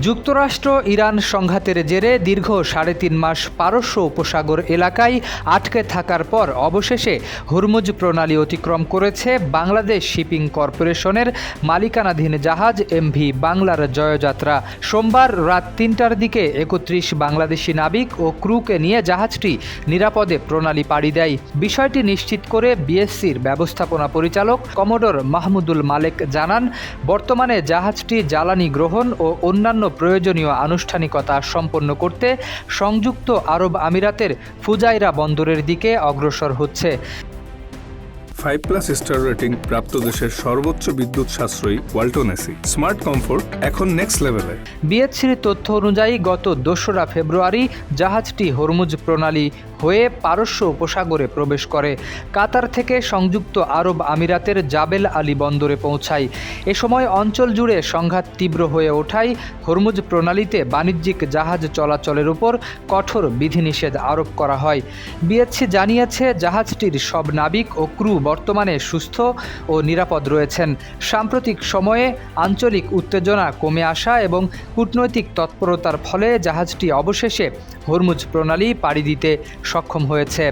যুক্তরাষ্ট্র ইরান সংঘাতের জেরে দীর্ঘ ৩.৫ মাস পারস্য উপসাগর এলাকায় আটকে থাকার পর অবশেষে হরমুজ প্রণালী অতিক্রম করেছে বাংলাদেশ শিপিং কর্পোরেশনের মালিকানাধীন জাহাজ এমভি বাংলার জয়যাত্রা। সোমবার রাত ৩টার দিকে ৩১ বাংলাদেশি নাবিক ও ক্রুকে নিয়ে জাহাজটি নিরাপদে প্রণালী পাড়ি দেয়। বিষয়টি নিশ্চিত করে বিএসসির ব্যবস্থাপনা পরিচালক কমোডর মাহমুদুল মালেক জানান, বর্তমানে জাহাজটি জ্বালানি গ্রহণ ও অন্যান্য প্রয়োজনীয় আনুষ্ঠানিকতা সম্পন্ন করতে সংযুক্ত আরব আমিরাতের ফুজাইরা বন্দরের দিকে অগ্রসর হচ্ছে। 5+ স্টার রেটিং প্রাপ্ত দেশের সর্বোচ্চ বিদ্যুৎ সাশ্রয়ী ওয়ালটন এসি। স্মার্ট কমফোর্ট এখন নেক্সট লেভেলে। বিএসসির তথ্য অনুযায়ী গত ২রা ফেব্রুয়ারি জাহাজটি হরমুজ প্রণালী হয়ে পারস্য উপসাগরে প্রবেশ করে। কাতার থেকে সংযুক্ত আরব আমিরাতের জাবেল আলী বন্দরে পৌঁছায়। এ সময় অঞ্চল জুড়ে সংঘাত তীব্র হয়ে ওঠায় হরমুজ প্রণালীতে বাণিজ্যিক জাহাজ চলাচলের উপর কঠোর বিধিনিষেধ আরোপ করা হয়। বিএসসি জানিয়েছে, জাহাজটির সব নাবিক ও ক্রু বর্তমানে সুস্থ ও নিরাপদ রয়েছেন। সাম্প্রতিক সময়ে আঞ্চলিক উত্তেজনা কমে আসা এবং কূটনৈতিক তৎপরতার ফলে জাহাজটি অবশেষে হরমুজ প্রণালী পাড়ি দিতে সক্ষম হয়েছে।